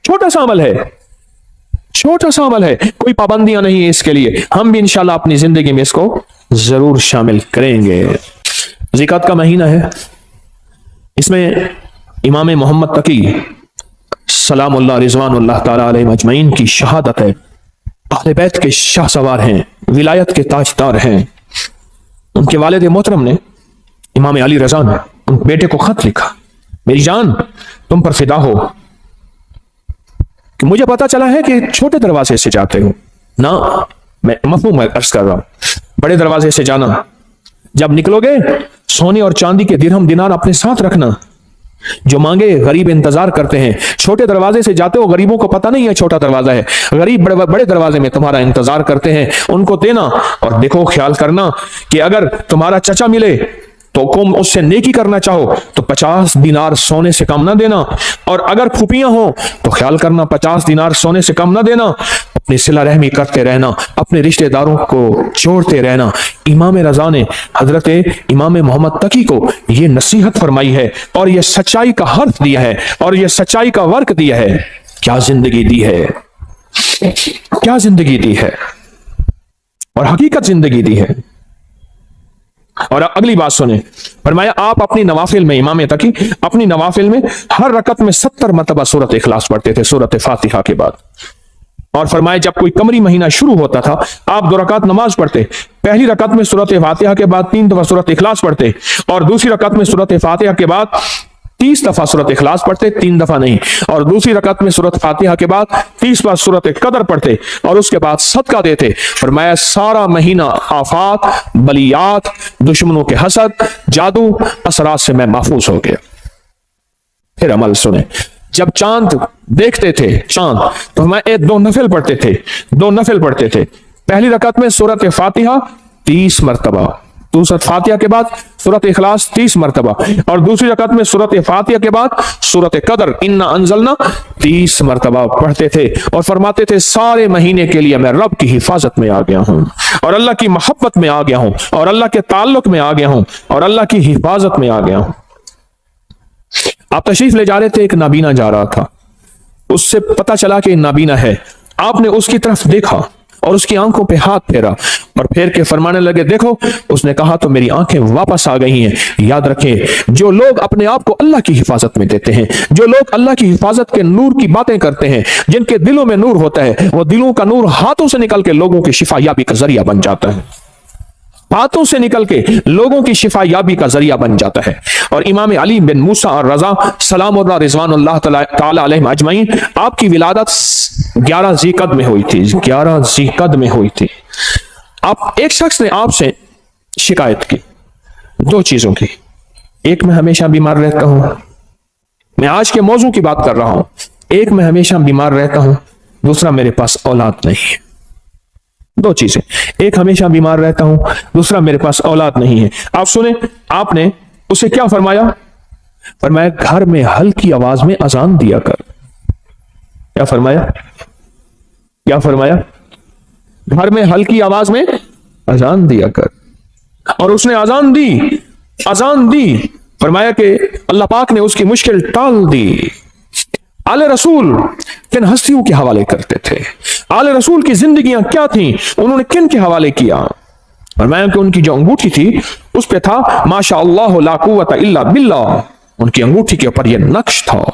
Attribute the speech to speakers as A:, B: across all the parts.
A: छोटा सा अमल है, छोटा सा अमल है, कोई पाबंदियां नहीं है इसके लिए। हम भी इंशाल्लाह अपनी जिंदगी में इसको जरूर शामिल करेंगे। ज़िकात का महीना है, इसमें इमाम मोहम्मद तकी सलामुल्लाह रिज़वानुल्लाह ताला अलैहिम अजमईन की शहादत है। अहले बैत के शाह सवार हैं, विलायत के ताजदार हैं। उनके वालिद मोहतरम ने, इमाम अली रज़ा ने, उन बेटे को खत लिखा, मेरी जान तुम पर फिदा हो कि मुझे पता चला है कि छोटे दरवाजे से जाते हो ना, मैं मफहूम अर्ज कर रहा हूं, बड़े दरवाजे से जाना। जब निकलोगे सोने और चांदी के दिरहम दिनार अपने साथ रखना, जो मांगे गरीब इंतजार करते हैं। छोटे दरवाजे से जाते हो, गरीबों को पता नहीं है छोटा दरवाजा है, गरीब बड़े बड़े दरवाजे में तुम्हारा इंतजार करते हैं, उनको देना। और देखो, ख्याल करना कि अगर तुम्हारा चचा मिले तो तुम उससे नेकी करना चाहो तो 50 दिनार सोने से कम ना देना, और अगर फूफियां हो तो ख्याल करना 50 दिनार सोने से कम ना देना। अपनी सिला रहमी करते रहना, अपने रिश्तेदारों को जोड़ते रहना। इमाम रज़ा ने हजरत इमाम मोहम्मद तकी को यह नसीहत फरमाई है और यह सच्चाई का हर्फ दिया है और यह सच्चाई का वर्क दिया है। क्या जिंदगी दी है, क्या जिंदगी दी है, और हकीकत जिंदगी दी है। और अगली बात सुने, फरमाया आप अपनी नवाफिल में, इमाम तकी अपनी नवाफिल में हर रकत में 70 मरतबा सूरत इखलास पढ़ते थे, सूरत फातिहा के बाद। और फरमाया जब कोई कमरी महीना शुरू होता था, आप 2 रकात नमाज पढ़ते। पहली रकत में सूरत फातिहा के बाद 3 दफा सूरत इखलास पढ़ते, और दूसरी रकत में सूरत फातिहा के बाद 30 दफा सूरत इखलास पढ़ते, 3 दफा नहीं। और दूसरी रकत में सूरत फातिहा के बाद 30 बार सूरत कदर पढ़ते, और उसके बाद सदका देते। फरमाया सारा महीना आफात, बलियात, दुश्मनों के हसद, जादू, असरात से मैं महफूज हो गया। फिर अमल सुने, जब चांद देखते थे चांद, तो हम 2 नफिल पढ़ते थे, 2 नफिल पढ़ते थे। पहली रकत में सूरत फातिहा 30 मरतबा, सूरत फातिहा के बाद सूरत इखलास 30 मरतबा, और दूसरी रकत में सूरत फातिहा के बाद सूरत कदर इन्ना अंजलना 30 मरतबा पढ़ते थे। और फरमाते थे सारे महीने के लिए मैं रब की हिफाजत में आ गया हूं, और अल्लाह की मोहब्बत में आ गया हूं, और अल्लाह के ताल्लुक में आ गया हूं, और अल्लाह की हिफाजत में आ गया हूं। आप तशरीफ ले जा रहे थे, एक नाबीना जा रहा था, उससे पता चला कि नाबीना है। आपने उसकी तरफ देखा और उसकी आंखों पे हाथ फेरा, और फेर के फरमाने लगे देखो। उसने कहा तो मेरी आंखें वापस आ गई हैं। याद रखें, जो लोग अपने आप को अल्लाह की हिफाजत में देते हैं, जो लोग अल्लाह की हिफाजत के नूर की बातें करते हैं, जिनके दिलों में नूर होता है, वो दिलों का नूर हाथों से निकल के लोगों की शिफा याबी का जरिया बन जाता है, हाथों से निकल के लोगों की शिफा याबी का जरिया बन जाता है। और इमाम अली बिन मूसा और रजा सलामुल्लाह रिज़वानुल्लाह ताला अलैहिम अजमईन, आपकी विलादत 11 ज़ीक़द में हुई थी, 11 ज़ीक़द में हुई थी। आप एक शख्स ने आपसे शिकायत की 2 चीजों की, एक मैं हमेशा बीमार रहता हूं, मैं आज के मौजू की बात कर रहा हूं, एक मैं हमेशा बीमार रहता हूं, दूसरा मेरे पास औलाद नहीं है। 2 चीजें, एक हमेशा बीमार रहता हूं, दूसरा मेरे पास औलाद नहीं है। आप सुने, आपने उसे क्या फरमाया? फरमाया घर में हल्की आवाज में अजान दिया कर। क्या फरमाया? क्या फरमाया? घर में हल्की आवाज में अजान दिया कर। और उसने अजान दी, अजान दी। फरमाया कि अल्लाह पाक ने उसकी मुश्किल टाल दी। आले रसूल किन हस्तियों के हवाले करते थे, आले रसूल की जिंदगियां क्या थी, उन्होंने किन के हवाले किया? फरमाया कि उनकी जो अंगूठी थी उस पे था माशा अल्लाह ला कुव्वता इल्ला बिल्लाह। उनकी अंगूठी के ऊपर यह नक्श था।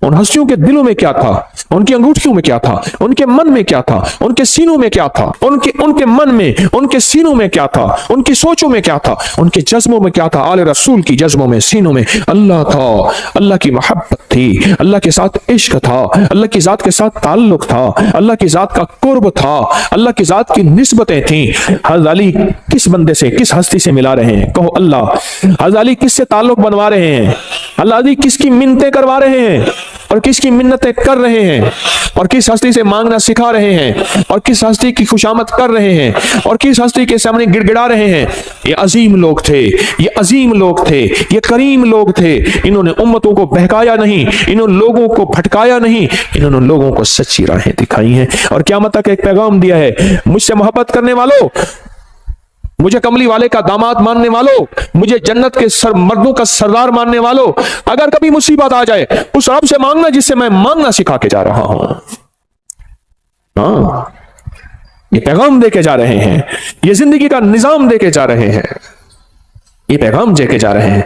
A: उन हस्तियों के दिलों में क्या था, उनकी अंगूठियों में क्या था, उनके मन में क्या था, उनके सीनों में क्या था, उनके मन में, उनके सीनों में क्या था, उनकी सोचों में क्या था, उनके जज्बों में क्या था। आले रसूल की जज्बों में, सीनों में अल्लाह था, अल्लाह की मोहब्बत थी, अल्लाह के साथ इश्क था, अल्लाह की जात के साथ ताल्लुक था, अल्लाह की जात का कुर्ब था, अल्लाह की जात की निस्बतें थी। हज़रत अली किस बंदे से, किस हस्ती से मिला रहे हैं? कहो अल्लाह। हज़रत अली किससे ताल्लुक बनवा रहे हैं? अल्लाह अली किसकी मिन्नतें करवा रहे हैं और किसकी मिन्नतें कर रहे हैं, और किस हस्ती से मांगना सिखा रहे हैं, और किस हस्ती की खुशामद कर रहे हैं, और किस हस्ती के सामने गिड़गिड़ा रहे हैं? ये अजीम लोग थे, ये अजीम लोग थे, ये करीम लोग थे। इन्होंने उम्मतों को बहकाया नहीं, इन्होंने लोगों को भटकाया नहीं, इन्होंने लोगों को सच्ची राहें दिखाई हैं और क़यामत तक एक पैगाम दिया है, मुझसे मोहब्बत करने वालों मुझे कमली वाले का दामाद मानने वालों, मुझे जन्नत के मर्दों का सरदार मानने वालों, अगर कभी मुसीबत आ जाए उस रब से मांगना जिससे मैं मांगना सिखा के जा रहा हूं। हाँ, ये पैगाम देके जा रहे हैं, ये जिंदगी का निजाम देके जा रहे हैं, ये पैगाम देके जा रहे हैं।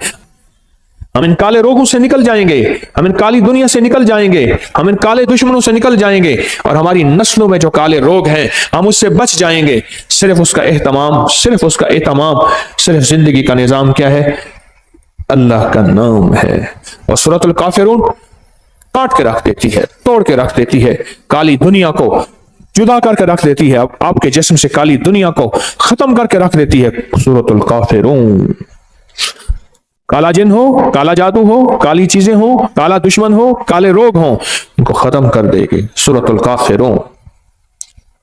A: हम इन काले रोगों से निकल जाएंगे, हम इन काली दुनिया से निकल जाएंगे, हम इन काले दुश्मनों से निकल जाएंगे, और हमारी नस्लों में जो काले रोग हैं हम उससे बच जाएंगे। सिर्फ उसका एहतमाम, सिर्फ उसका एहतमाम, सिर्फ जिंदगी का निजाम क्या है? अल्लाह का नाम है। और सूरतुल काफिरून काट के रख देती है, तोड़ के रख देती है, काली दुनिया को जुदा करके रख देती है, आपके जिस्म से काली दुनिया को खत्म करके रख देती है। सूरतुल काफिरून, काला जिन हो, काला जादू हो, काली चीजें हो, काला दुश्मन हो, काले रोग हो, इनको खत्म कर देगी सूरतुल काफिरून,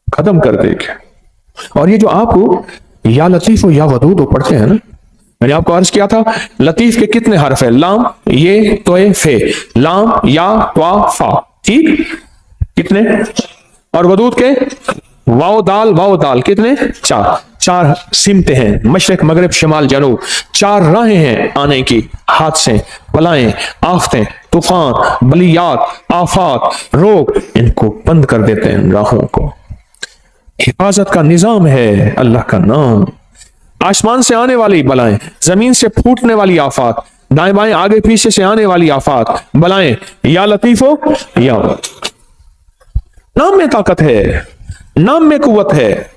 A: खत्म कर देगी। और ये जो आपको या लतीफ हो या वदूद हो पढ़ते हैं ना, मैंने आपको अर्ज किया था लतीफ के कितने हर्फ है? लाम, ये, तोए, फे, लाम, या, त्वा, फा, ठीक, कितने? और वदूद के वाओ दाल कितने? चार। चार सिमते हैं, मशरक मगरिब शमाल जनूब, चार राहें हैं आने की, हादसे, बलाएं, आफतें, तूफान, बलियात, आफात, रोग, इनको बंद कर देते हैं राहों को। हिफाजत का निजाम है अल्लाह का नाम। आसमान से आने वाली बलाएं, जमीन से फूटने वाली आफात, दाएं बाएं आगे पीछे से आने वाली आफात, बलाएं, या लतीफो या, नाम में ताकत है, नाम में कुव्वत है,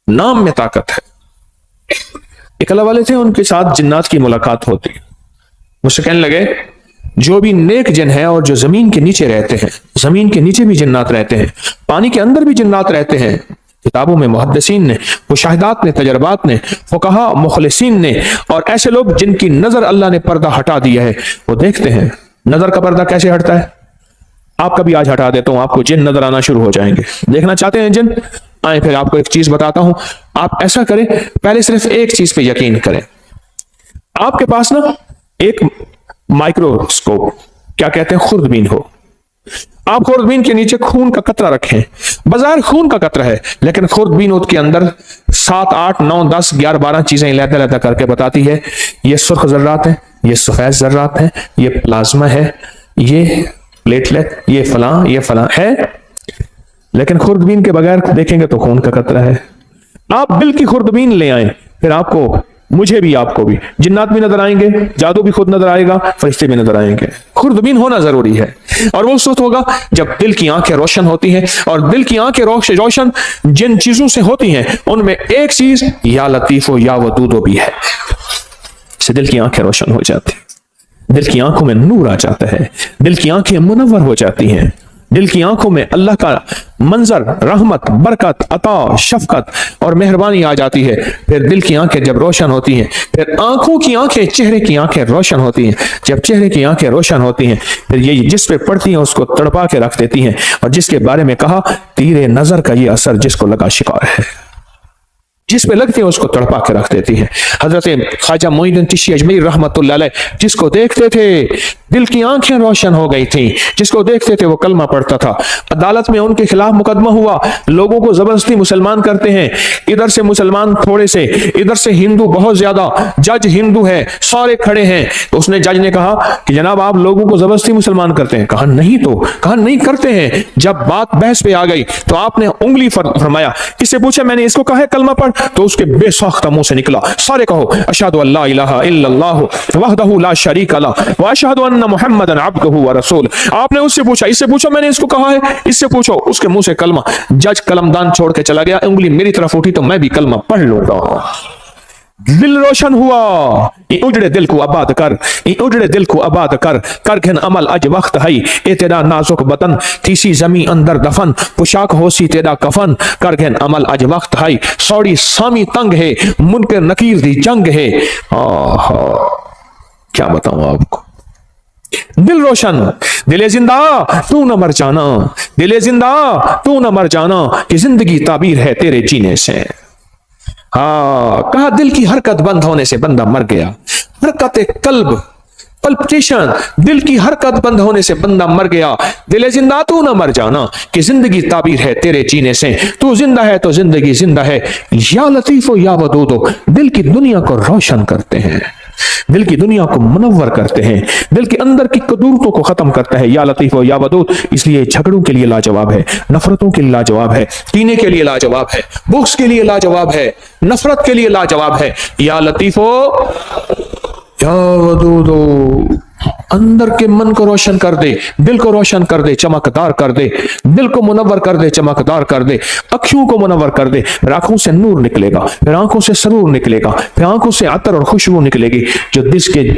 A: नाम में ताकत है। एक अल्लाह वाले थे, उनके साथ जिन्नात की मुलाकात होती, मुझसे कहने लगे जो भी नेक जिन है और जो जमीन के नीचे रहते हैं, जमीन के नीचे भी जिन्नात रहते हैं, पानी के अंदर भी जिन्नात रहते हैं, किताबों में मुहद्दिसीन ने, मुशाहिदात ने, तजर्बात ने, फुकहा मुखलिसीन ने, और ऐसे लोग जिनकी नजर अल्लाह ने पर्दा हटा दिया है, वो देखते हैं नजर का पर्दा कैसे हटता है। आपका भी आज हटा देता हूं, आपको जिन नजर आना शुरू हो जाएंगे। देखना चाहते हैं जिन? आए, फिर आपको एक चीज बताता हूं, आप ऐसा करें, पहले सिर्फ एक चीज पे यकीन करें। आपके पास ना एक माइक्रोस्कोप, क्या कहते हैं, खुर्दबीन हो, आप खुर्दबीन के नीचे खून का कतरा रखें, बाजार खून का कतरा है, लेकिन खुर्दबीन के अंदर 7, 8, 9, 10, 11, 12 चीजें लहदा लहदा करके बताती है, ये सुर्ख जर्रात है, ये सफेद जर्रात है, ये प्लाज्मा है, ये प्लेटलेट, ये फलां है, लेकिन खुर्दबीन के बगैर देखेंगे तो खून का कतरा है। आप दिल की खुर्दबीन ले आए, फिर आपको, मुझे भी, आपको भी जिन्नात भी नजर आएंगे, जादू भी खुद नजर आएगा, फरिश्ते भी नजर आएंगे। खुर्दबीन होना जरूरी है, और वो उस वक्त होगा जब दिल की आंखें रोशन होती हैं, और दिल की आंखें रोशन जिन चीजों से होती हैं उनमें एक चीज या लतीफो या वदूदो भी है, से दिल की आंखें रोशन हो जाती, दिल की आंखों में नूर आ जाता है, दिल की आंखें मुनव्वर हो जाती हैं, दिल की आंखों में अल्लाह का मंजर, रहमत, बरकत, अता, शफकत और मेहरबानी आ जाती है। फिर दिल की आंखें जब रोशन होती हैं, फिर आंखों की आंखें, चेहरे की आंखें रोशन होती हैं। जब चेहरे की आंखें रोशन होती हैं, फिर ये जिस पे पड़ती हैं उसको तड़पा के रख देती हैं, और जिसके बारे में कहा तीरे नजर का ये असर जिसको लगा शिकार है, जिस पे लगती है उसको तड़पा के रख देती है। हजरत ख्वाजा मोइनुद्दीन चिश्ती अजमेरी रहमतुल्लाह अलैह जिसको देखते थे दिल की आंखें रोशन हो गई थी, जिसको देखते थे वो कलमा पढ़ता था। अदालत में उनके खिलाफ मुकदमा हुआ, लोगों को जबरदस्ती मुसलमान करते हैं, इधर से मुसलमान थोड़े से, इधर से हिंदू बहुत ज्यादा, जज हिंदू है, सारे खड़े हैं। तो उसने, जज ने कहा कि जनाब आप लोगों को जबरदस्ती मुसलमान करते हैं? कहा नहीं, तो कहा नहीं करते हैं। जब बात बहस पे आ गई तो आपने उंगली फरमाया, इससे पूछा मैंने इसको कहा है कलमा पढ़, तो उसके बेसाख्ता मुंह से निकला सारे कहो अशहदु अल्ला इलाहा इल्लल्लाह वहदहु ला शरीका लह व अशहदु अन्ना मुहम्मदन अब्दुहु व रसूल। आपने उससे पूछा, इससे पूछो मैंने इसको कहा है, इससे पूछो, उसके मुंह से कलमा। जज कलमदान छोड़ के चला गया, उंगली मेरी तरफ उठी तो मैं भी कलमा पढ़ लूंगा। दिल रोशन हुआ, उजड़े दिल को आबाद कर, उजड़े दिल को आबाद कर, कर घन अमल अज वक्त है, ए तेरा नाजुक बतन तीसी जमी अंदर दफन, पोशाक होसी तेरा कफन, कर घन अमल अज वक्त है, सौड़ी सामी तंग है, मुनकर नकीर दी जंग है। क्या बताऊं आपको, दिल रोशन, दिले जिंदा तू न मर जाना, दिले जिंदा तू न मर जाना, कि जिंदगी ताबीर है तेरे जीने से। हाँ, कहा दिल की हरकत बंद होने से बंदा मर गया। हरकत कल्ब पल्पिटेशन, दिल की हरकत बंद होने से बंदा मर गया। दिल जिंदा तू ना मर जाना, कि जिंदगी ताबीर है तेरे जीने से, तू जिंदा है तो जिंदगी जिंदा है। या लतीफो या वदूदो, दिल की दुनिया को रोशन करते हैं, दिल की दुनिया को मुनव्वर करते हैं, दिल के अंदर की कदूरतों को खत्म करता है। या लतीफो या वदूद, इसलिए झगड़ों के लिए लाजवाब है, नफरतों के लिए लाजवाब है, कीने के लिए लाजवाब है, बुक्स के लिए लाजवाब है, नफरत के लिए लाजवाब है। या लतीफो या वदूदो, अंदर के मन को रोशन कर दे, दिल को रोशन कर दे, चमकदार कर दे, दिल को मुनव्वर कर दे, चमकदार कर दे, अखियों को मुनव्वर कर दे। फिर आंखों से नूर निकलेगा, फिर आंखों से सरूर निकलेगा, फिर आंखों से अतर और खुशबू निकलेगी, जो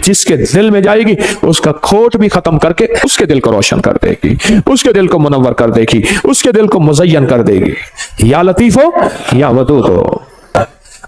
A: जिसके दिल में जाएगी उसका खोट भी खत्म करके उसके दिल को रोशन कर देगी, उसके दिल को मुनव्वर कर देगी, उसके दिल को मुज़य्यन कर देगी। या लतीफो या वदूदो।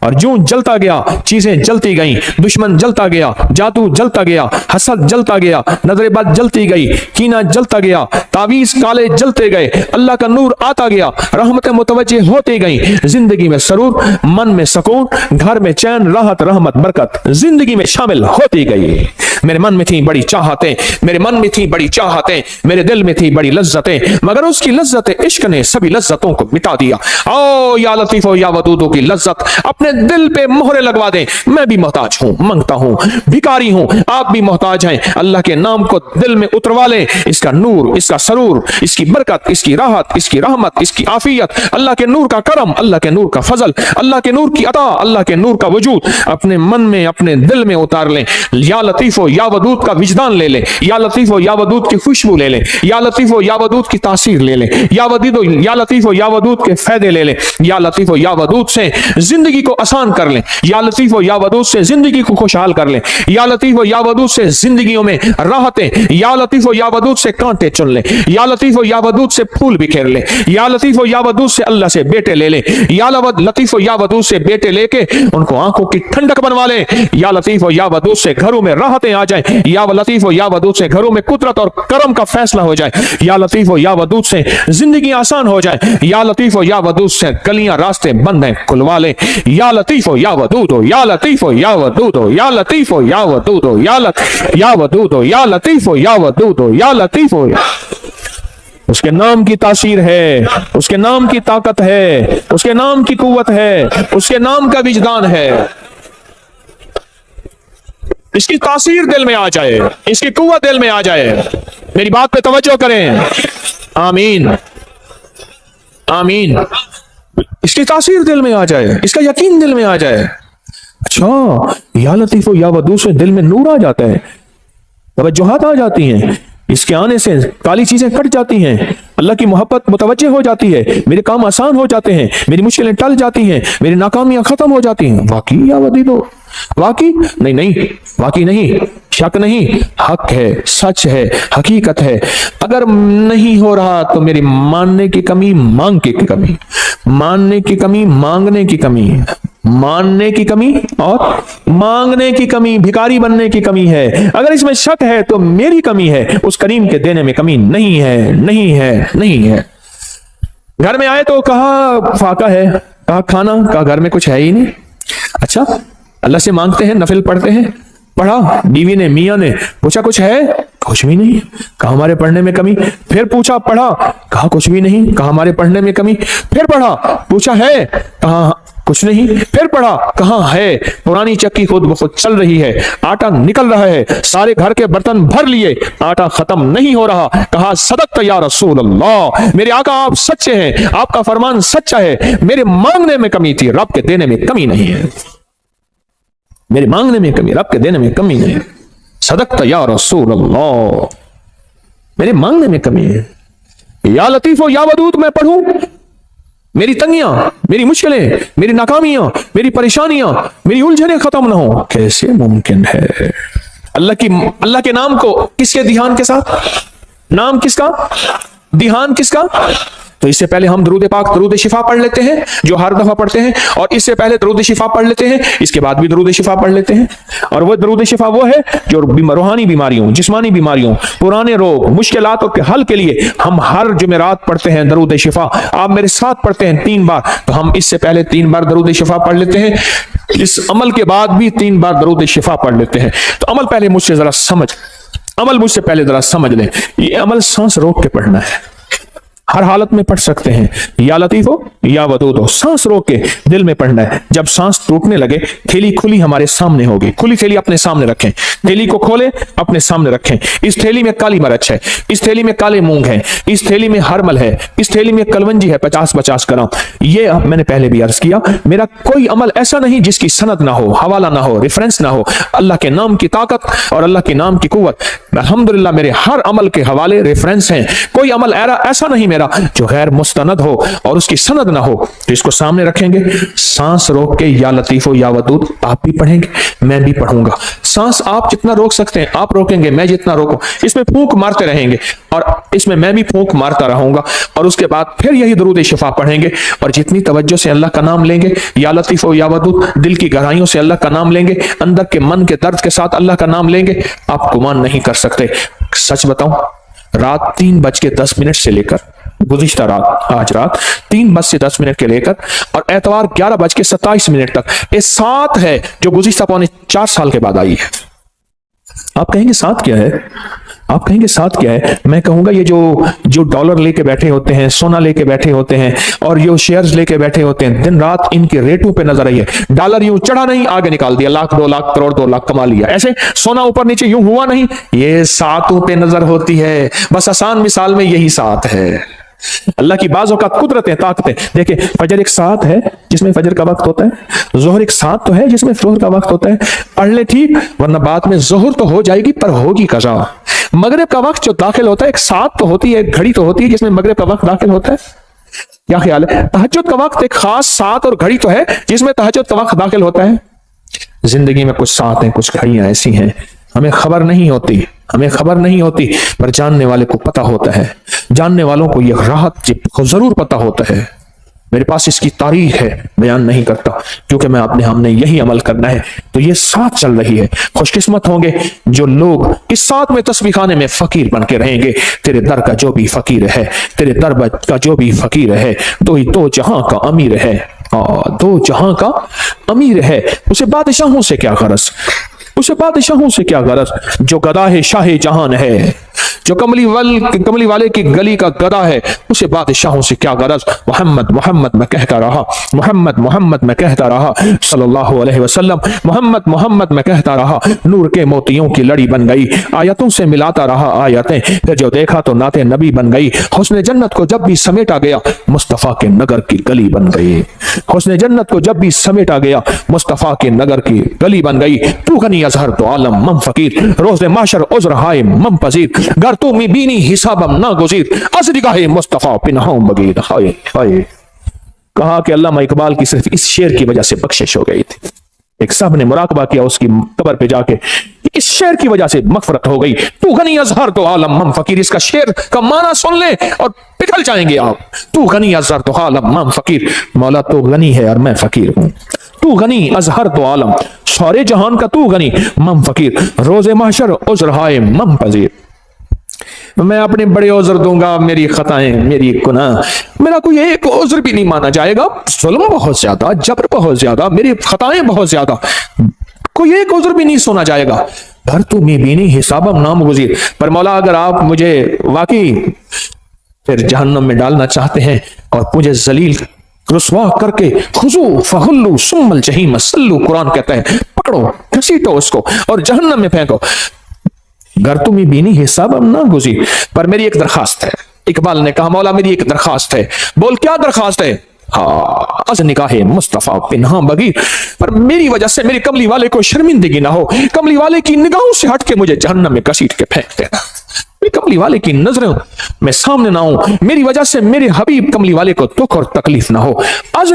A: और जो जलता गया, चीजें जलती गईं, दुश्मन जलता गया, जादू जलता गया, हसद जलता गया, नजरेबाज जलती गई, कीना जलता गया, तावीज काले जलते गए, अल्लाह का नूर आता गया, रहमतें मुतवज्जे होती गई, जिंदगी में सरूर, मन में सुकून, घर में चैन, राहत, रहमत, बरकत जिंदगी में शामिल होती गई। मेरे मन में थी बड़ी चाहतें, मेरे मन में थी बड़ी चाहतें, मेरे दिल में थी बड़ी लज्जतें, मगर उसकी लज्जत इश्क ने सभी लज्जतों को मिटा दिया। ओ या लतीफो या वदूदो की लज्जत अपने दिल पे मोहरे लगवा दें। मैं भी मोहताज हूं, मांगता हूं, भिखारी हूं, आप भी मोहताज हैं। अल्लाह के नाम को दिल में उतरवा लें, इसका नूर, इसका सरूर, इसकी बरकत, इसकी राहत, इसकी रहमत, इसकी आफियत, अल्लाह के नूर का करम, अल्लाह के नूर का फजल, अल्लाह के नूर की अता, अल्लाह के नूर का वजूद अपने मन में, अपने दिल में उतार लें। या लतीफो या वदूद का विजदान ले लें, या लतीफो या वदूद की खुशबू ले लें, या लतीफो या वदूद की तासीर ले लें, या लतीफो या वदूद के फायदे ले लें। या लतीफो या वदूद से जिंदगी को आसान कर लें, या लतीफो या वदूद से जिंदगी को खुशहाल कर लें, या लतीफो या वदूद से जिंदगियों में राहतें, या लतीफो या वदूद से कांटे चुन लें, या लतीफो या वदूद से फूल बिखेर लें, या लतीफो या वदूद से अल्लाह से बेटे ले लें, या लतीफो या वदूद से बेटे लेके उनको आंखों की ठंडक बनवा लें। या लतीफो या वदूद से घरों में राहतें आ जाए, या लतीफो या वदूद से घरों में कुदरत और करम का फैसला हो जाए, या लतीफो या वदूद से जिंदगी आसान हो जाए, या लतीफो या वदूद से गलियां रास्ते बंद हैं खुलवा ले। या लतीफो या वदूदो, या लतीफो या वदूदो, या लतीफो या वदूदो, या वदूदो, या लतीफो या वदूदो, या लतीफो। उसके नाम की तासीर है, उसके नाम की ताकत है, उसके नाम की कुव्वत है, उसके नाम का विजदान है। इसकी तासीर दिल में आ जाए, इसकी कुव्वत दिल में आ जाए। मेरी बात पे तवज्जो करें। आमीन आमीन। इसकी तासीर दिल में आ जाए, इसका यकीन दिल में आ जाए। अच्छा, या लतीफो या वदूद से दिल में नूर आ जाता है, तवज्जुहात आ जाती हैं, इसके आने से काली चीजें कट जाती हैं, अल्लाह की मोहब्बत मुतवज्जे हो जाती है, मेरे काम आसान हो जाते हैं, मेरी मुश्किलें टल जाती हैं, मेरी नाकामियां खत्म हो जाती हैं। वाकई या वदीदो, वाकई नहीं, वाकई नहीं, शक नहीं, हक है, सच है, हकीकत है। अगर नहीं हो रहा तो मेरी मानने की कमी, मांग की कमी, मानने की कमी, मांगने की कमी, मानने की कमी और मांगने की कमी, भिखारी बनने की कमी है। अगर इसमें शक है तो मेरी कमी है, उस करीम के देने में कमी नहीं है, नहीं है, नहीं है। घर में आए तो कहा फाका है, कहा खाना, कहा घर में कुछ है ही नहीं। अच्छा, अल्लाह से मांगते हैं, नफिल पढ़ते हैं, पढ़ा, बीवी ने, मियां ने पूछा कुछ है, कुछ भी नहीं, कहा हमारे पढ़ने में कमी। फिर पूछा, पढ़ा, कहा कुछ भी नहीं, कहा हमारे पढ़ने में कमी। फिर पढ़ा, पूछा है, कहा कुछ नहीं। फिर पढ़ा, कहा है पुरानी चक्की खुद ब खुद चल रही है, आटा निकल रहा है, सारे घर के बर्तन भर लिए, आटा खत्म नहीं हो रहा। कहा सदक़्त या रसूल अल्लाह, मेरे आका आप सच्चे हैं, आपका फरमान सच्चा है। मेरे मांगने में कमी थी, रब के देने में कमी नहीं है। मेरे मांगने में कमी, रब के देने में कमी नहीं। सदक़्त या रसूल अल्लाह, मेरे मांगने में कमी है। या लतीफो या वदूद मैं पढ़ूं, मेरी तंगियां, मेरी मुश्किलें, मेरी नाकामियां, मेरी परेशानियां, मेरी उलझने खत्म ना हो, कैसे मुमकिन है? अल्लाह के नाम को किसके ध्यान के साथ, नाम किसका, ध्यान किसका? तो इससे पहले हम दरूद पाक दरूद शिफा पढ़ लेते हैं जो हर दफा पढ़ते हैं, और इससे पहले दरूद शिफा पढ़ लेते हैं, इसके बाद भी दरूद शिफा पढ़ लेते हैं। और वो दरूद शिफा वो है जो रूहानी बीमारियों, जिस्मानी बीमारियों, पुराने रोग, मुश्किलातों के हल के लिए हम हर जुमेरात पढ़ते हैं दरूद शिफा। आप मेरे साथ पढ़ते हैं 3 बार, तो हम इससे पहले 3 बार दरूद शिफा पढ़ लेते हैं, इस अमल के बाद भी 3 बार दरूद शिफा पढ़ लेते हैं। तो अमल पहले मुझसे जरा समझ लें। ये अमल सांस रोक के पढ़ना है, हर हालत में पढ़ सकते हैं, या लतीफ हो या वदूद हो, सांस रोक के दिल में पढ़ना है। जब सांस टूटने लगे, थैली खुली हमारे सामने होगी, खुली थैली अपने सामने रखें, थैली को खोले अपने सामने रखें। इस थैली में काली मिर्च है, इस थैली में काले मूंग है, इस थैली में हरमल है, इस थैली में कलवंजी है 50-50 ग्राम। ये मैंने पहले भी अर्ज किया, मेरा कोई अमल ऐसा नहीं जिसकी सनद ना हो, हवाला ना हो, रेफरेंस ना हो। अल्लाह के नाम की ताकत और अल्लाह के नाम की कुव्वत, अल्हम्दुलिल्लाह मेरे हर अमल के हवाले रेफरेंस हैं। कोई अमल ऐसा नहीं मेरा जो गैर मुस्तनद हो और उसकी सनद ना हो। तो इसको सामने रखेंगे, सांस रोक के या लतीफो या वदूद आप भी पढ़ेंगे, मैं भी पढ़ूंगा। सांस आप जितना रोक सकते हैं आप रोकेंगे, मैं जितना रोकूं। इसमें फूंक मारते रहेंगे और इसमें मैं भी फूंक मारता रहूंगा, और उसके बाद फिर यही दरूद शिफा पढ़ेंगे। और जितनी तवज्जो से अल्लाह का नाम लेंगे, या लतीफो या वदूद, दिल की गहराइयों से अल्लाह का नाम लेंगे, अंदर के मन के दर्द के साथ अल्लाह का नाम लेंगे, आप गुमान नहीं कर सकते। सच बताऊं, रात 3:10 से लेकर गुज़िश्ता रात, आज रात 3:10 के लेकर और एतवार 11:27 तक, ये 7 है जो गुज़िश्ता 4 साल के बाद आई है। आप कहेंगे साथ क्या है? आप कहेंगे साथ क्या है? मैं कहूंगा ये जो डॉलर लेके बैठे होते हैं, सोना लेके बैठे होते हैं, और जो शेयर्स लेके बैठे होते हैं, दिन रात इनके रेटों पे नजर आई है। डॉलर यूं चढ़ा नहीं, आगे निकाल दिया, लाख 2 लाख करोड़ 2 लाख कमा लिया। ऐसे सोना ऊपर नीचे यूं हुआ नहीं, ये सातों पे नजर होती है। बस आसान मिसाल में यही साथ है। अल्लाह की बाज़ों का कुदरतें, ताकतें देखिए। फजर एक साथ है जिसमें फजर का वक्त होता है, जोहर एक साथ तो है जिसमें जोहर का वक्त होता है। पढ़ ले ठीक, वरना बाद में जोहर तो हो जाएगी पर होगी कज़ा। मगरिब का वक्त जो दाखिल होता है, एक साथ तो होती है, घड़ी तो होती है जिसमें मगरिब का वक्त दाखिल होता है। क्या ख्याल है? तहज्जुद का वक्त एक खास साथ और घड़ी तो है जिसमें तहज्जुद का वक्त दाखिल होता है। जिंदगी में कुछ साथ हैं, कुछ घड़ियां ऐसी हैं हमें खबर नहीं होती, पर जानने वाले को पता होता है। जानने वालों को यह राहत जरूर पता होता है। मेरे पास इसकी तारीख है, बयान नहीं करता क्योंकि हमने यही अमल करना है। तो ये साथ चल रही है। खुशकिस्मत होंगे जो लोग इस साथ में तस्बीह खाने में फकीर बन के रहेंगे। तेरे दर का जो भी फकीर है, तेरे दर का जो भी फकीर है, तो ही दो जहां का अमीर है। 2 जहां का अमीर है, उसे बादशाहों से क्या गरज, जो गदा है शाह जहान है, जो कमली वाले की गली का गदा है, उसे बादशाहों से क्या गरज। मोहम्मद मैं कहता रहा, मोहम्मद मैं कहता रहा, सल्लल्लाहु अलैहि वसल्लम, मोहम्मद मैं कहता रहा। नूर के मोतियों की लड़ी बन गई, आयतों से मिलाता रहा आयतें, फिर जो देखा तो नाते नबी बन गई। हुस्न जन्नत को जब भी समेटा गया, मुस्तफा के नगर की गली बन गई। हुस्न जन्नत को जब भी समेटा गया, मुस्तफा के नगर की गली बन गई। तू गनी अजहर तो आलम मम फकीर, रोज़े माशर उज़्र हाय मम पजीर, गर तू बीनी हिसाबम ना गुज़ीर, असदिगाहे मुस्तफा पिनहाम बगीर। हाय हाय। कहा कि अल्लामा इकबाल की सिर्फ इस शेर की वजह से बख्शिश हो गई थी। एक साहब ने मुराकबा किया उसकी कब्र पे जाके, इस शेर की वजह से मगफरत हो गई। तू गनी अजहर तो आलम मम फकीर, इसका शेर का माना सुन ले और पिघल जाएंगे आप। तू गनी अजहर तो आलम मम फकीर, मौला तो गनी है और मैं फकीर हूं। तू गनी अजहर तो आलम, सारे जहान का तू गनी, मम फकीर, रोज़े महशर उज़्र हाय मम पजीर। मैं अपने बड़े उज़्र दूंगा, मेरी खताएं, मेरी गुनाह, मेरा कोई एक उज़्र भी नहीं माना जाएगा। जुल्म बहुत ज्यादा, जबर बहुत ज्यादा, मेरी खताएं बहुत ज्यादा, कोई एक उज़्र भी नहीं सुना जाएगा। घर तू में बीनी हिसाबम नाम गुज़ीर। पर मौला अगर आप मुझे वाकई फिर जहन्नम में डालना चाहते हैं और मुझे जलील रुस्वा करके, खुजू फहुल्लू सुम्मल जहीम सल्लू, कुरान कहता है, पकड़ो घसीटो उसको और जहन्नम में फेंको। घर तुम्हें बीनी हिसाब अब ना गुजी। पर मेरी एक दरखास्त है। इकबाल ने कहा, मौला मेरी एक दरखास्त है। बोल क्या दरखास्त है? अज निकाहे मुस्तफा पिन्हा बगीर, पर मेरी वजह से मेरे कमली वाले को शर्मिंदगी ना हो। कमली वाले की निगाहों से हट के मुझे जहन्नम में घसीट के फेंक देना। मेरे कमली वाले की नजरों में सामने ना हो, मेरी वजह से मेरे हबीब कमली वाले को दुख और तकलीफ ना हो। अज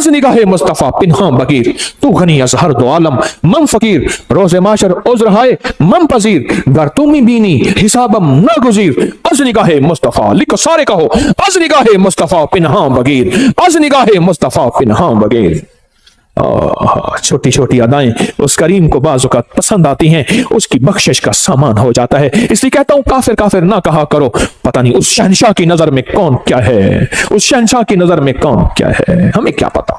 A: निगाहे मुस्तफा पिन्हा बगीर, तू गनी अजहर दो आलम मम फकीर, रोज़े माशर उज़्र हाय मम पजीर, गर तुम बीनी हिसाबम ना गुज़ीर, از نگاہ مصطفیٰ، لکھو سارے کہو، از نگاہ مصطفیٰ پنہاں بغیر، از نگاہ مصطفیٰ پنہاں بغیر۔ چھوٹی چھوٹی ادائیں اس کریم کو بعض اوقات پسند آتی ہیں، اس کی بخشش کا سامان ہو جاتا ہے۔ اس لیے کہتا ہوں کافر کافر نہ کہا کرو، پتہ نہیں اس شہنشاہ کی نظر میں کون کیا ہے، اس شہنشاہ کی نظر میں کون کیا ہے، ہمیں کیا پتا،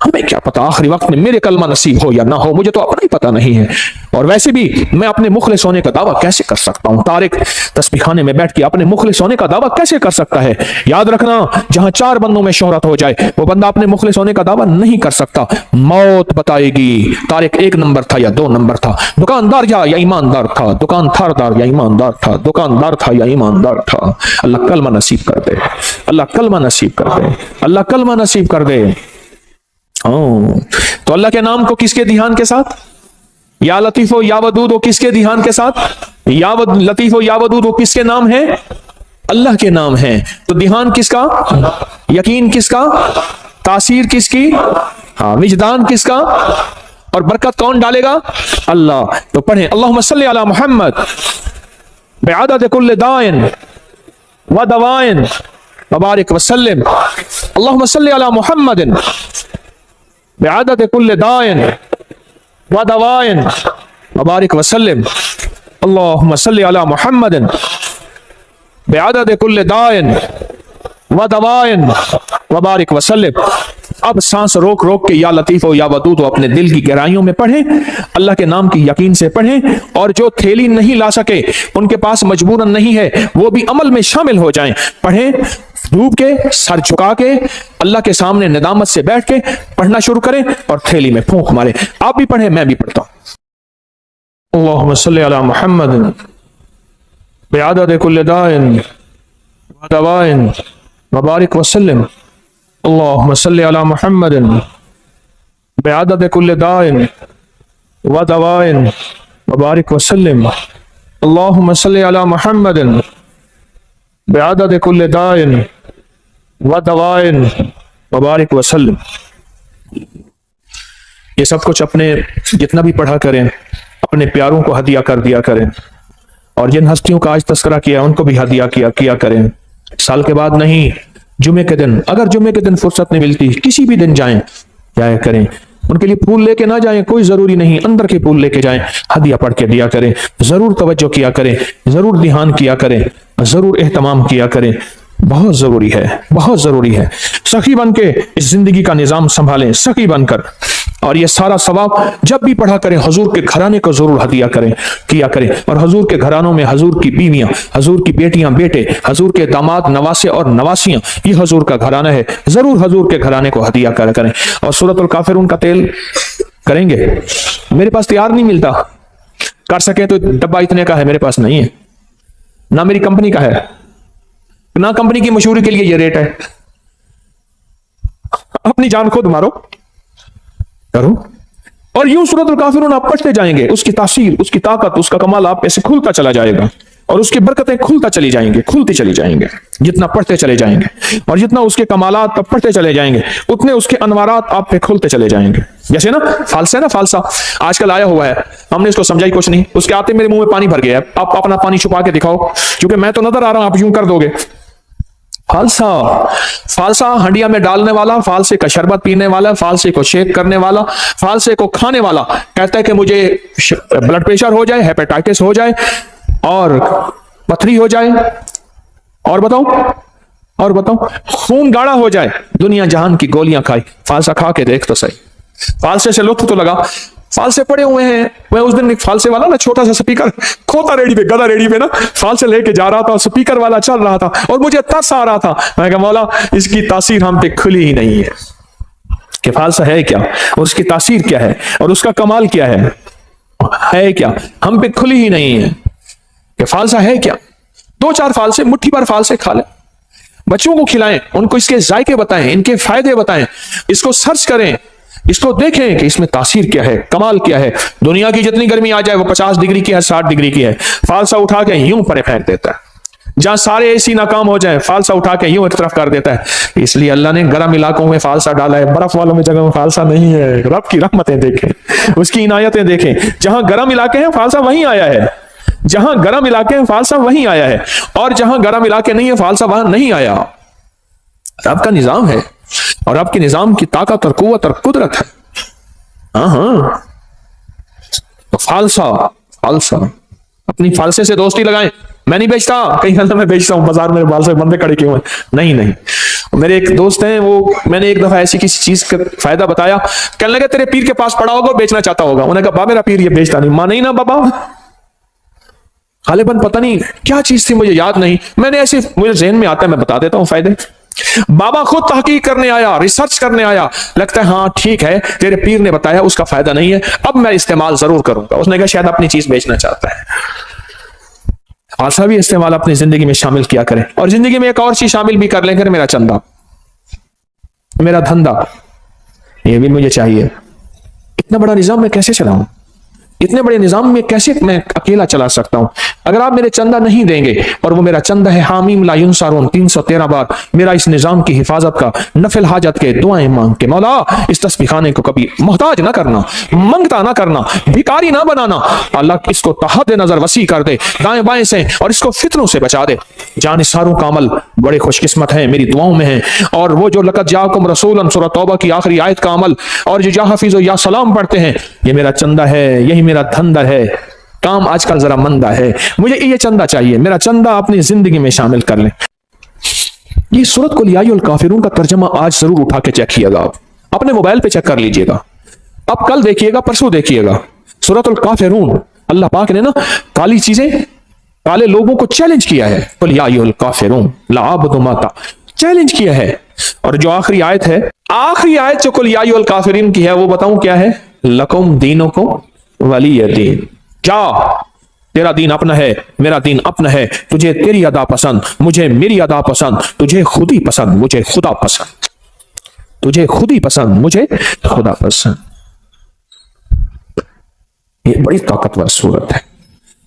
A: ہمیں کیا پتا آخری وقت میں میرے کلمہ نصیب ہو یا نہ ہو، مجھے تو اپنا ہی پتا نہیں ہے۔ اور ویسے بھی میں اپنے مخلص ہونے کا دعویٰ کیسے کر سکتا ہوں؟ طارق تسبیح خانے میں بیٹھ کے اپنے مخلص ہونے کا دعویٰ کیسے کر سکتا ہے؟ یاد رکھنا، جہاں 4 بندوں میں شہرت ہو جائے وہ بندہ اپنے مخلص ہونے کا دعویٰ نہیں کر سکتا، موت بتائے گی طارق 1 نمبر تھا یا 2 نمبر تھا، دکاندار یا ایماندار تھا، دکان تھاردار یا ایماندار تھا، دکاندار تھا یا ایماندار تھا۔ اللہ کلمہ نصیب کر دے، اللہ کلمہ نصیب کر دے، اللہ کلمہ نصیب کر دے۔ تو اللہ کے نام کو کس کے دھیان کے ساتھ؟ یا لطیف و یا ودود و کس کے دھیان کے ساتھ؟ یا لطیف و یا ودود و کس کے نام ہے؟ اللہ کے نام ہیں۔ تو دھیان کس کا؟ یقین کس کا؟ تاثیر کس کی؟ وجدان کس کا؟ اور برکت کون ڈالے گا؟ اللہ۔ تو پڑھیں اللہم صلی علی محمد بعدد کل دائن و دوائن وبارک وسلم، اللہم صلی علی محمد بعدد کل دائن و دوائن وبارک وسلم، اللہم صلی علی محمد بعدد کل دائن و دوائن وبارک وسلم۔ اب سانس روک روک کے یا لطیف و یا ودود و اپنے دل کی گہرائیوں میں پڑھیں، اللہ کے نام کی یقین سے پڑھیں، اور جو تھیلی نہیں لا سکے، ان کے پاس مجبوراً نہیں ہے، وہ بھی عمل میں شامل ہو جائیں۔ پڑھیں ڈوب کے، سر جھکا کے، اللہ کے سامنے ندامت سے بیٹھ کے پڑھنا شروع کریں اور تھیلی میں پھونک مارے۔ آپ بھی پڑھیں، میں بھی پڑھتا ہوں۔ اللہم صلی علی محمد بعدد کل دائن و دوائن وبارک وسلم، اللہم صلی علی محمد بعدد کل دائن و دوائن وبارک وسلم، اللہم صلی علی محمد بعدد کل دائن و دوائن وبارک وسلم۔ یہ سب کچھ اپنے جتنا بھی پڑھا کریں اپنے پیاروں کو ہدیہ کر دیا کریں، اور جن ہستیوں کا آج تذکرہ کیا ان کو بھی ہدیہ کیا کریں۔ سال کے بعد نہیں، جمعے کے دن، اگر جمعے کے دن فرصت نہیں ملتی کسی بھی دن جایا کریں، ان کے لیے پھول لے کے نہ جائیں، کوئی ضروری نہیں، اندر کے پھول لے کے جائیں، ہدیہ پڑھ کے دیا کریں، ضرور توجہ کیا کریں، ضرور دھیان کیا کریں، ضرور اہتمام کیا کریں، بہت ضروری ہے، بہت ضروری ہے۔ سخی بن کے اس زندگی کا نظام سنبھالیں، سخی بن کر، اور یہ سارا ثواب جب بھی پڑھا کریں حضور کے گھرانے کو ضرور ہدیہ کیا کریں، اور حضور کے گھرانوں میں حضور کی بیویاں، حضور کی بیٹیاں بیٹے، حضور کے داماد نواسے اور نواسیاں، یہ حضور کا گھرانہ ہے، ضرور حضور کے گھرانے کو ہدیہ کریں۔ اور سورۃ الکافرون کا تیل کریں گے؟ میرے پاس تیار نہیں ملتا، کر سکیں تو ڈبہ اتنے کا ہے، میرے پاس نہیں ہے، نہ میری کمپنی کا ہے، نہ کمپنی کی مشہوری کے لیے یہ ریٹ ہے، اپنی جان خود مارو کرو، اور یوں سورۃ الکافرون آپ پڑھتے جائیں گے، اس کی تاثیر، اس کی طاقت، اس کا کمال آپ پہ سے کھلتا چلا جائے گا، اور اس کی برکتیں کھلتی چلی جائیں گے جتنا پڑھتے چلے جائیں گے، اور جتنا اس کے کمالات آپ پڑھتے چلے جائیں گے اتنے اس کے انوارات آپ پہ کھلتے چلے جائیں گے۔ جیسے نا فالسا ہے نا، فالسا آج کل آیا ہوا ہے، ہم نے اس کو سمجھا ہی کچھ نہیں، اس کے آتے میرے منہ میں پانی بھر گیا ہے، آپ اپنا پانی چھپا کے دکھاؤ، کیونکہ میں تو نظر آ رہا ہوں، آپ یوں کر دو گے۔ فالسا ہنڈیا میں ڈالنے والا، فالسے کا شربت پینے والا، فالسے کو شیک کرنے والا، فالسے کو کھانے والا کہتا ہے کہ مجھے بلڈ پریشر ہو جائے، ہیپیٹائٹس ہو جائے، اور پتھری ہو جائے، اور بتاؤ خون گاڑھا ہو جائے، دنیا جہان کی گولیاں کھائی، فالسا کھا کے دیکھ تو صحیح، فالسے سے لطف تو لگا۔ فالسے پڑے ہوئے ہیں، میں اس دن ایک فالسے والا نا چھوٹا سا سپیکر کھوتا ریڈی پہ، گدا ریڈی پہ نا فالسے لے کے جا رہا تھا، سپیکر والا چل رہا تھا، اور مجھے ترس آ رہا تھا، میں کہا مولا اس کی تاثیر ہم پہ کھلی ہی نہیں ہے، کہ فالسا ہے کیا، اور اس کی تاثیر کیا ہے، اور اس کا کمال کیا ہے کیا، ہم پہ کھلی ہی نہیں ہے کہ فالسا ہے کیا۔ 2-4 فالسے، مٹھی بھر فالسے کھا لیں، بچوں کو کھلائیں، ان کو اس کے ذائقے بتائیں، ان کے فائدے بتائیں، اس کو سرچ کریں، اس کو دیکھیں کہ اس میں تاثیر کیا ہے، کمال کیا ہے۔ دنیا کی جتنی گرمی آ جائے وہ 50 ڈگری کی ہے، 60 ڈگری کی ہے، فالسا اٹھا کے یوں پرے پھینک دیتا ہے، جہاں سارے اے سی ناکام ہو جائیں فالسا اٹھا کے یوں ایک طرف کر دیتا ہے۔ اس لیے اللہ نے گرم علاقوں میں فالسا ڈالا ہے، برف والوں میں جگہ میں فالسا نہیں ہے۔ رب کی رحمتیں دیکھیں، اس کی عنایتیں دیکھیں، جہاں گرم علاقے ہیں فالسا وہیں آیا ہے، جہاں گرم علاقے میں فالسا وہیں آیا ہے، اور جہاں گرم علاقے نہیں ہے فالسا وہاں نہیں آیا۔ آپ کا نظام ہے، اور آپ کے نظام کی طاقت اور قوت اور قدرت ہے۔ ہاں تو فالسا اپنی فالسے سے دوستی لگائیں۔ میں نہیں بیچتا، کہیں اللہ میں بیچتا ہوں، بازار میں فالسے بندے کھڑے کیوں ہیں؟ نہیں، میرے ایک دوست ہیں، وہ میں نے ایک دفعہ ایسی کسی چیز کا فائدہ بتایا، کہنے لگے تیرے پیر کے پاس پڑا ہوگا، بیچنا چاہتا ہوگا۔ انہوں نے کہا با میرا پیر یہ بیچتا نہیں۔ ماں نہیں نا بابا، غالباً پتہ نہیں کیا چیز تھی، مجھے یاد نہیں، میں نے ایسے مجھے ذہن میں آتا ہے میں بتا دیتا ہوں فائدے۔ بابا خود تحقیق کرنے آیا، ریسرچ کرنے آیا، لگتا ہے ہاں ٹھیک ہے تیرے پیر نے بتایا اس کا فائدہ نہیں ہے، اب میں استعمال ضرور کروں گا۔ اس نے کہا شاید اپنی چیز بیچنا چاہتا ہے۔ آسا بھی استعمال اپنی زندگی میں شامل کیا کریں، اور زندگی میں ایک اور چیز شامل بھی کر لیں کریں، میرا چندہ، میرا دھندا، یہ بھی مجھے چاہیے۔ اتنا بڑا نظام میں کیسے چلاؤں؟ اتنے بڑے نظام میں کیسے میں اکیلا چلا سکتا ہوں؟ اگر آپ میرے چندہ نہیں دیں گے، اور وہ میرا چندہ ہے حامیم لا ینصرون 313 بار میرا اس نظام کی حفاظت کا، نفل حاجت کے دعائیں مانگ کے، مولا اس تسبیح خانے کو کبھی محتاج نہ کرنا، منگتا نہ کرنا، بھکاری نہ بنانا، اللہ اس کو تحد نظر وسیع کر دے دائیں بائیں سے، اور اس کو فتنوں سے بچا دے۔ جانثاروں کا عمل بڑے خوش قسمت ہیں، میری دعاؤں میں ہیں، اور وہ جو لقد جاءکم رسول سورۃ توبہ کی آخری آیت کا عمل، اور جو یا حفیظ و یا سلام پڑھتے ہیں، یہ میرا چندہ ہے، یہی میرا دھندا ہے۔ کام آج کل ذرا مندہ ہے، مجھے یہ چندہ چاہیے، میرا چندہ اپنی زندگی میں شامل کر لیں۔ یہ سورت قل یا ایھا الکافرون کا ترجمہ آج ضرور اٹھا کے چیک کیے گا، آپ اپنے موبائل پہ چیک کر لیجئے گا، اب کل دیکھیے گا، پرسوں دیکھیے گا۔ سورت الکافرون، اللہ پاک نے نا کالی چیزیں، کالے لوگوں کو چیلنج کیا ہے، قل یا ایھا الکافرون لا اعبد ما چیلنج کیا ہے۔ اور جو آخری آیت ہے، آخری آیت جو قل یا ایھا الکافرون کی ہے، وہ بتاؤں کیا ہے؟ لکم دینکم ولی دین، جا تیرا دین اپنا ہے، میرا دین اپنا ہے، تجھے تیری ادا پسند، مجھے میری ادا پسند، تجھے خود ہی پسند، مجھے خدا پسند، تجھے خود ہی پسند، مجھے خدا پسند۔ یہ بڑی طاقتور صورت ہے،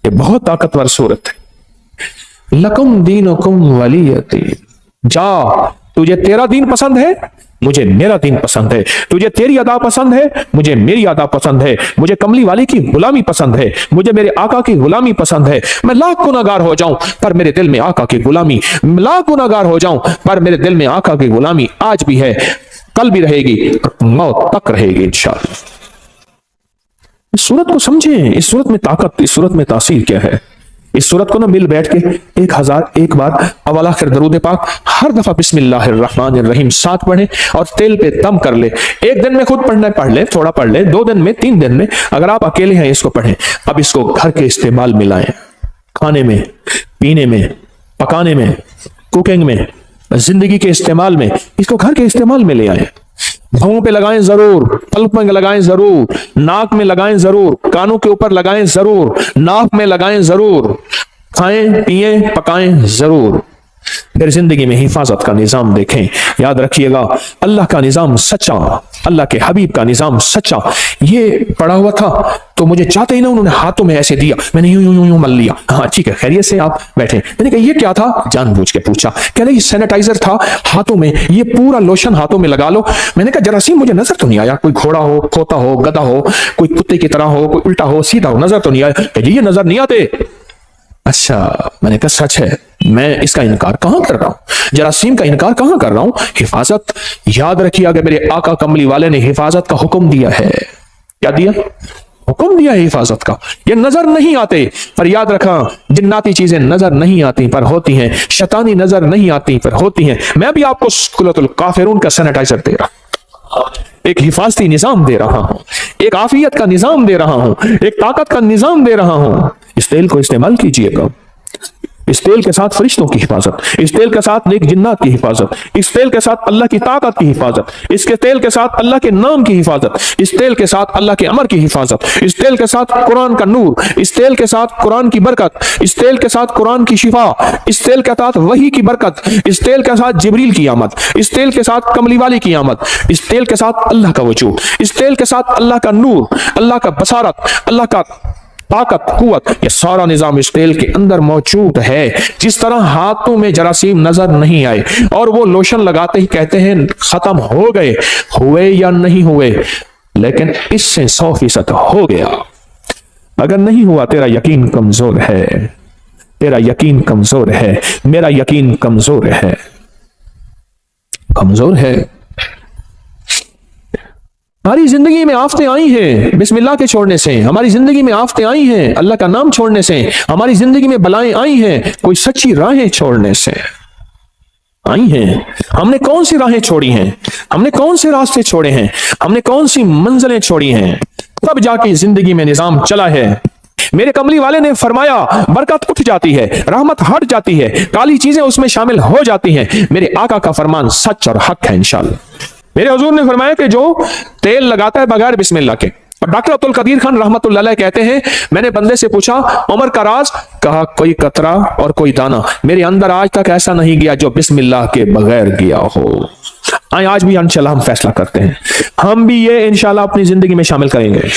A: یہ بہت طاقتور صورت ہے۔ لکم دینکم ولی دین، جا تجھے تیرا دین پسند ہے، مجھے میرا دین پسند ہے، تجھے تیری ادا پسند ہے، مجھے میری ادا پسند ہے، مجھے کملی والی کی غلامی پسند ہے، مجھے میرے آقا کی غلامی پسند ہے۔ میں لاکھ گناہگار ہو جاؤں پر میرے دل میں آقا کی غلامی، لاکھ گناہگار ہو جاؤں پر میرے دل میں آقا کی غلامی آج بھی ہے، کل بھی رہے گی، موت تک رہے گی انشاءاللہ۔ اس صورت کو سمجھیں، اس صورت میں طاقت، اس صورت میں تاثیر کیا ہے۔ اس صورت کو نہ مل بیٹھ کے 1001 بار اول آخر درود پاک ہر دفعہ بسم اللہ الرحمن الرحیم 7 پڑھیں، اور تیل پہ دم کر لے۔ ایک دن میں خود پڑھنا پڑھ لے، تھوڑا پڑھ لے، 2 دن میں، 3 دن میں، اگر آپ اکیلے ہیں اس کو پڑھیں۔ اب اس کو گھر کے استعمال میں لائیں، کھانے میں، پینے میں، پکانے میں، کوکنگ میں، زندگی کے استعمال میں، اس کو گھر کے استعمال میں لے آئیں۔ بھووں پہ لگائیں ضرور، قلب میں لگائیں ضرور، ناک میں لگائیں ضرور، کانوں کے اوپر لگائیں ضرور، ناف میں لگائیں ضرور، کھائیں پیئیں پکائیں ضرور۔ پھر زندگی میں حفاظت کا نظام دیکھیں، یاد رکھیے گا اللہ کا نظام سچا، اللہ کے حبیب کا نظام سچا۔ یہ پڑا ہوا تھا تو مجھے چاہتے ہی نا انہوں نے ہاتھوں میں ایسے دیا، میں نے یوں مل لیا، ہاں ٹھیک ہے خیریت سے آپ بیٹھے۔ میں نے کہا یہ کیا تھا؟ جان بوجھ کے پوچھا، کہہ رہے یہ سینیٹائزر تھا ہاتھوں میں، یہ پورا لوشن ہاتھوں میں لگا لو۔ میں نے کہا جراثیم مجھے نظر تو نہیں آیا، کوئی گھوڑا ہو، کھوتا ہو، گدھا ہو، کوئی کتے کی طرح ہو، کوئی الٹا ہو سیدھا ہو، نظر تو نہیں آیا۔ کہ جی یہ نظر نہیں آتے۔ اچھا، میں نے کہا سچ ہے، میں اس کا انکار کہاں کر رہا ہوں، جراثیم کا انکار کہاں کر رہا ہوں۔ حفاظت یاد رکھیے، اگر میرے آقا کملی والے نے حفاظت کا حکم دیا ہے، کیا دیا؟ حکم دیا ہے حفاظت کا۔ یہ نظر نہیں آتے، پر یاد رکھا جناتی چیزیں نظر نہیں آتی پر ہوتی ہیں، شیطانی نظر نہیں آتی پر ہوتی ہیں۔ میں بھی آپ کو سورۃ الکافرون کا سینیٹائزر دے رہا ہوں، ایک حفاظتی نظام دے رہا ہوں، ایک عافیت کا نظام دے رہا ہوں، ایک طاقت کا نظام دے رہا ہوں۔ اس تیل کو استعمال کیجئے گا، اس تیل کے ساتھ فرشتوں کی حفاظت، اس تیل کے ساتھ نیک جنات کی حفاظت، اس تیل کے ساتھ اللہ کی طاقت کی حفاظت، اس کے تیل کے ساتھ اللہ کے نام کی حفاظت، اس تیل کے ساتھ اللہ کے امر کی حفاظت، اس تیل کے ساتھ قرآن کا نور، اس تیل کے ساتھ قرآن کی برکت، اس تیل کے ساتھ قرآن کی شفا، اس تیل کے ساتھ وحی کی برکت، اس تیل کے ساتھ جبریل کی آمد، اس تیل کے ساتھ کملی والی کی آمد، اس تیل کے ساتھ اللہ کا وجود، اس تیل کے ساتھ اللہ کا نور، اللہ کا بصارت، اللہ کا طاقت قوت، یہ سارا نظام اس تیل کے اندر موجود ہے۔ جس طرح ہاتھوں میں جراثیم نظر نہیں آئے اور وہ لوشن لگاتے ہی کہتے ہیں ختم ہو گئے، ہوئے یا نہیں ہوئے، لیکن اس سے 100% ہو گیا۔ अगर नहीं हुआ तेरा यकीन कमजोर है, तेरा यकीन कमजोर है, मेरा यकीन कमजोर है, कमजोर है। हमारी जिंदगी में आफतें आई हैं बिस्मिल्लाह के छोड़ने से, हमारी जिंदगी में आफतें आई हैं अल्लाह का नाम छोड़ने से, हमारी जिंदगी में बलाएं आई हैं कोई सच्ची राहें छोड़ने से आई हैं। हमने कौन सी राहें छोड़ी हैं, हमने कौन से रास्ते छोड़े हैं, हमने कौन सी मंजिलें छोड़ी हैं, तब जाके जिंदगी में निजाम चला है। मेरे कमली वाले ने फरमाया बरकत उठ जाती है, रहमत हट जाती है, काली चीजें उसमें शामिल हो जाती हैं। मेरे आका का फरमान सच और हक है इंशाअल्लाह। मेरे हुजूर ने फरमाया कि जो तेल लगाता है बगैर बिस्मिल्लाह के, और डॉक्टर अब्दुल कदीर खान रहमतुल्लाह अलैह कहते हैं मैंने बंदे से पूछा उमर का राज, कहा कोई कतरा और कोई दाना मेरे अंदर आज तक ऐसा नहीं गया जो बिस्मिल्लाह के बगैर गया हो। आज भी इंशाल्लाह हम फैसला करते हैं, हम भी ये इंशाल्लाह अपनी जिंदगी में शामिल करेंगे।